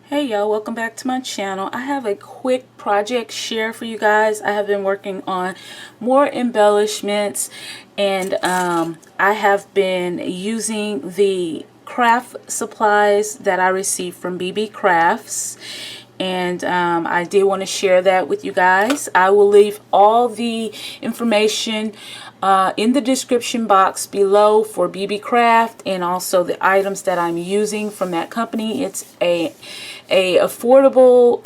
Hey y'all, welcome back to my channel. I have a quick project share for you guys. I have been working on more embellishments, and I have been using the craft supplies that I received from BeebeeCrafts, and I did want to share that with you guys. I will leave all the information in the description box below for BeebeeCraft, and also the items that I'm using from that company. It's a affordable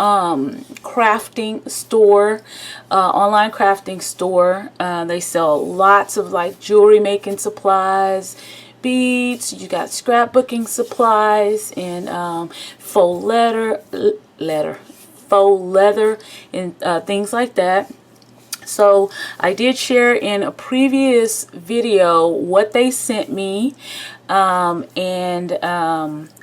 crafting store, online crafting store. They sell lots of like jewelry making supplies, beads, you got scrapbooking supplies, and faux leather and things like that. So I did share in a previous video what they sent me,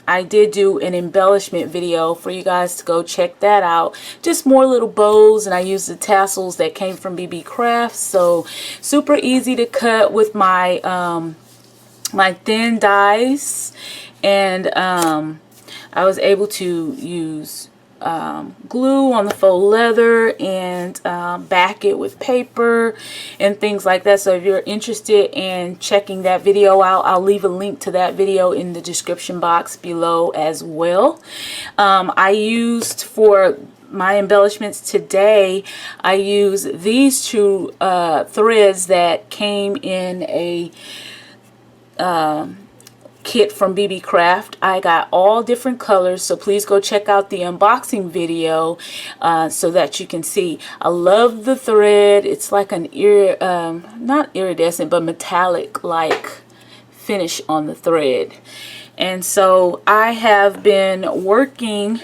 I did do an embellishment video for you guys to go check that out. Just more little bows, and I used the tassels that came from BeebeeCraft. So super easy to cut with my my thin dies, and I was able to use glue on the faux leather and back it with paper and things like that. So if you're interested in checking that video out, I'll leave a link to that video in the description box below as well. I used for my embellishments today, I use these two threads that came in a kit from BeebeeCraft. I got all different colors, so please go check out the unboxing video so that you can see. I love the thread. It's like an not iridescent but metallic like finish on the thread. And so I have been working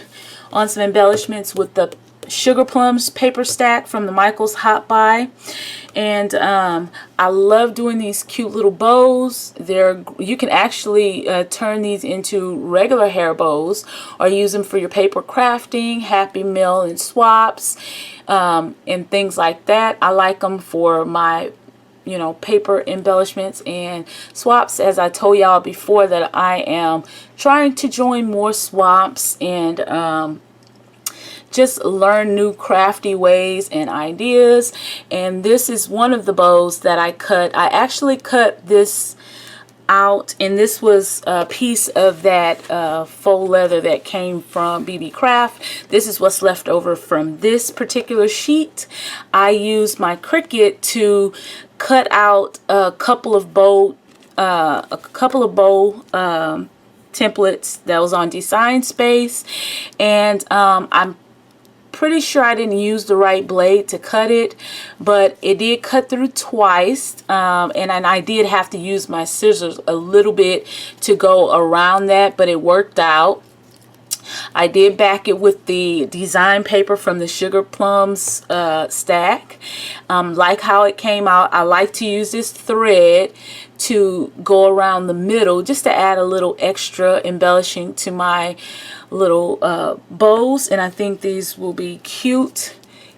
on some embellishments with the Sugarplums paper stack from the Michaels Hot Buy, and I love doing these cute little bows. You can actually turn these into regular hair bows or use them for your paper crafting, happy meal and swaps, and things like that. I like them for my paper embellishments and swaps. As I told y'all before, that I am trying to join more swaps and just learn new crafty ways and ideas. And this is one of the bows that I cut. I actually cut this out, and this was a piece of that faux leather that came from BeebeeCraft. This is what's left over from this particular sheet. I used my Cricut to cut out a couple of bow templates that was on Design Space, and I'm pretty sure I didn't use the right blade to cut it, but it did cut through twice, and I did have to use my scissors a little bit to go around that, but it worked out. I did back it with the design paper from the Sugarplums stack. Like how it came out. I like to use this thread to go around the middle just to add a little extra embellishing to my little bows, and I think these will be cute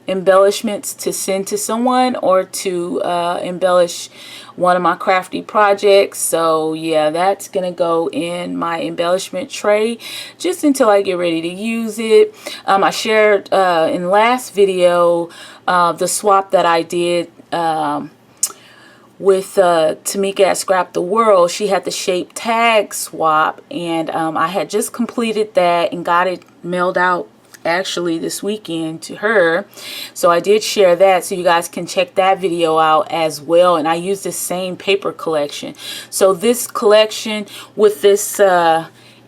embellishments to send to someone or to embellish one of my crafty projects. So yeah, that's gonna go in my embellishment tray just until I get ready to use it. I shared in the last video the swap that I did with Tamika at Scrap the World. She had the shape tag swap, and I had just completed that and got it mailed out actually this weekend to her. So I did share that, so you guys can check that video out as well. And I used the same paper collection. So this collection with this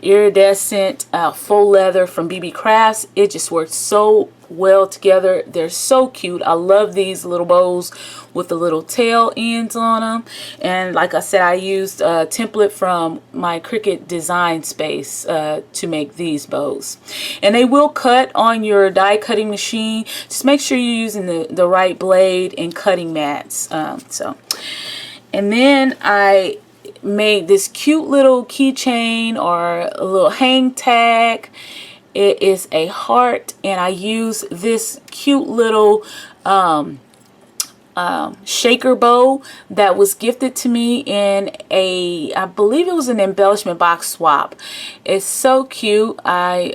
iridescent faux leather from BeebeeCrafts, it just works so well together. They're so cute. I love these little bows with the little tail ends on them. And like I said, I used a template from my Cricut Design Space to make these bows. And they will cut on your die cutting machine. Just make sure you're using the right blade and cutting mats. And then I made this cute little keychain or a little hang tag. It is a heart, and I use this cute little shaker bow that was gifted to me in I believe it was an embellishment box swap. It's so cute. I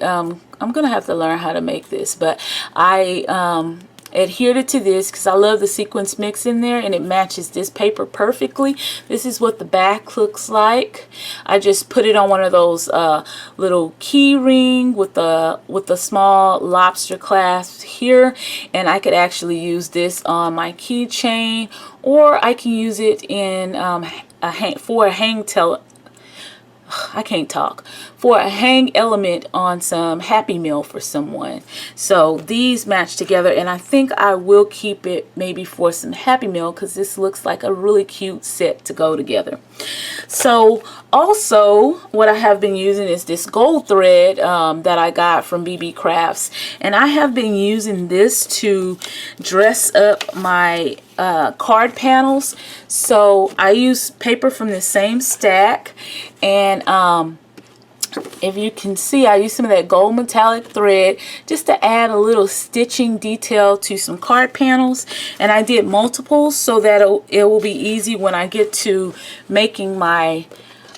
I'm gonna have to learn how to make this, but I adhered it to this because I love the sequence mix in there, and it matches this paper perfectly. This is what the back looks like. I just put it on one of those little key ring with the small lobster clasp here, and I could actually use this on my keychain, or I can use it in for a hang tail. I can't talk. For a hang element on some Happy Meal for someone. So these match together, and I think I will keep it maybe for some Happy Meal because this looks like a really cute set to go together. So also what I have been using is this gold thread that I got from BeebeeCrafts, and I have been using this to dress up my card panels. So I use paper from the same stack, and if you can see, I use some of that gold metallic thread just to add a little stitching detail to some card panels, and I did multiples so that it will be easy when I get to making my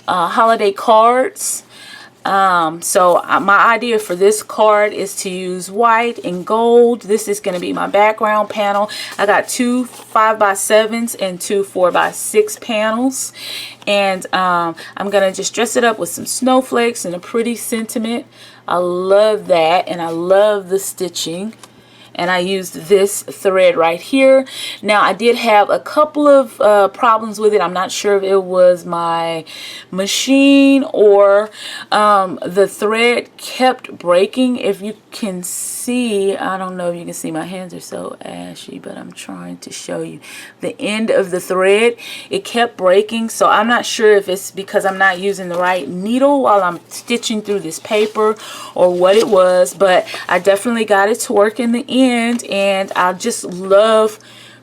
holiday cards. So my idea for this card is to use white and gold. This is going to be my background panel. I got 2 5x7s and 2 4x6 panels, and I'm going to just dress it up with some snowflakes and a pretty sentiment. I love that, and I love the stitching. And I used this thread right here. Now I did have a couple of problems with it. I'm not sure if it was my machine or the thread kept breaking. If you can see, I don't know if you can see, my hands are so ashy, but I'm trying to show you the end of the thread. It kept breaking, so I'm not sure if it's because I'm not using the right needle while I'm stitching through this paper or what it was, but I definitely got it to work in the end, and I just love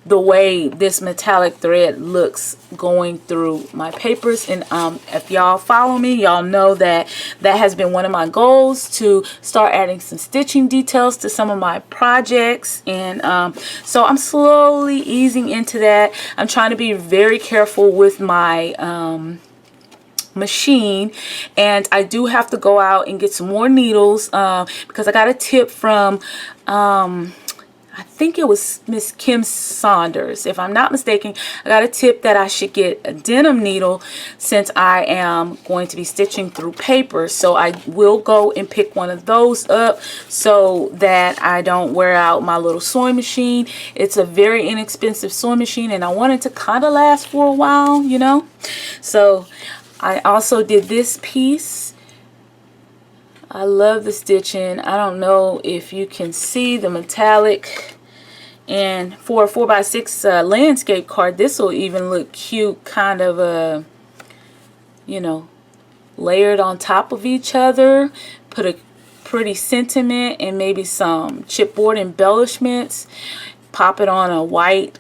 the way this metallic thread looks going through my papers. And if y'all follow me, y'all know that that has been one of my goals, to start adding some stitching details to some of my projects, and so I'm slowly easing into that. I'm trying to be very careful with my machine, and I do have to go out and get some more needles because I got a tip from I think it was Miss Kim Saunders, if I'm not mistaken. I got a tip that I should get a denim needle since I am going to be stitching through paper. So I will go and pick one of those up so that I don't wear out my little sewing machine. It's a very inexpensive sewing machine, and I want it to kind of last for a while, you know. So I also did this piece. I love the stitching. I don't know if you can see the metallic, and for a 4x6 landscape card, this will even look cute, kind of you know, layered on top of each other. Put a pretty sentiment and maybe some chipboard embellishments. Pop it on a white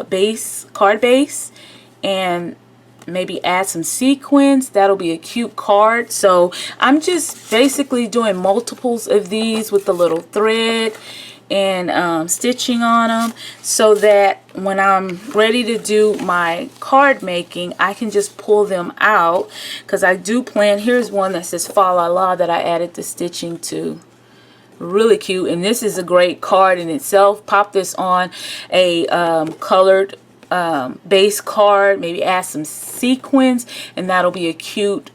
base, card base, and maybe add some sequins. That'll be a cute card. So I'm just basically doing multiples of these with the little thread and stitching on them, so that when I'm ready to do my card making, I can just pull them out, because I do plan. Here's one that says Fa La La that I added the stitching to. Really cute, and this is a great card in itself. Pop this on a colored base card, maybe add some sequins, and that'll be a cute,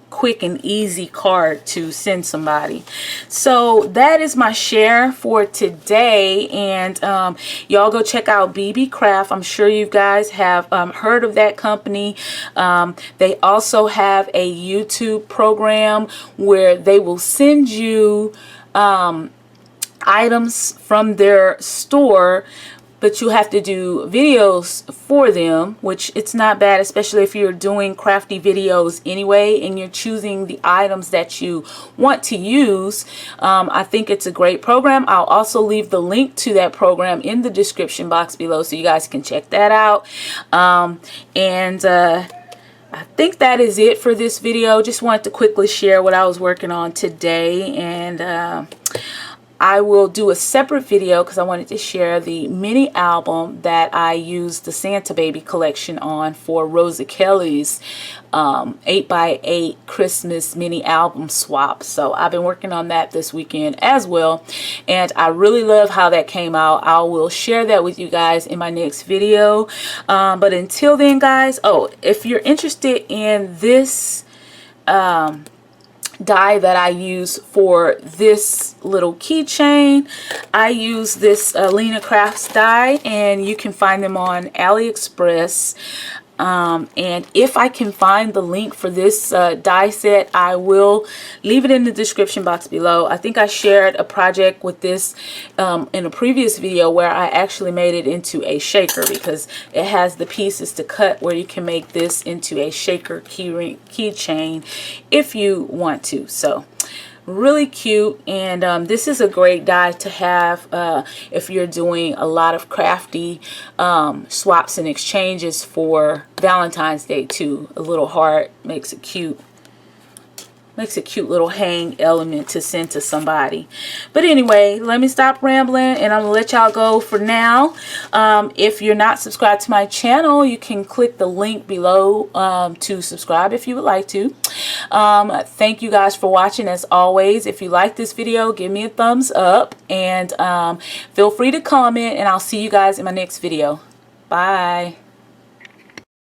quick and easy card to send somebody. So that is my share for today, and y'all go check out BeebeeCraft. I'm sure you guys have heard of that company. They also have a YouTube program where they will send you items from their store, but you have to do videos for them, which it's not bad, especially if you're doing crafty videos anyway and you're choosing the items that you want to use. I think it's a great program. I'll also leave the link to that program in the description box below so you guys can check that out. I think that is it for this video. Just wanted to quickly share what I was working on today, and I will do a separate video because I wanted to share the mini album that I used the Santa Baby collection on for Rosa Kelly's 8x8 Christmas mini album swap. So I've been working on that this weekend as well, and I really love how that came out. I will share that with you guys in my next video. But until then, guys, if you're interested in this die that I use for this little keychain, I use this Alina Crafts die, and you can find them on AliExpress. And if I can find the link for this die set, I will leave it in the description box below. I think I shared a project with this in a previous video where I actually made it into a shaker, because it has the pieces to cut where you can make this into a shaker keychain if you want to. So really cute, and this is a great die to have if you're doing a lot of crafty swaps and exchanges for Valentine's Day too. A little heart makes it cute. Makes a cute little hang element to send to somebody. But anyway, let me stop rambling, and I'm gonna let y'all go for now. If you're not subscribed to my channel, you can click the link below to subscribe if you would like to. Thank you guys for watching. As always, if you like this video, give me a thumbs up, and feel free to comment, and I'll see you guys in my next video. Bye.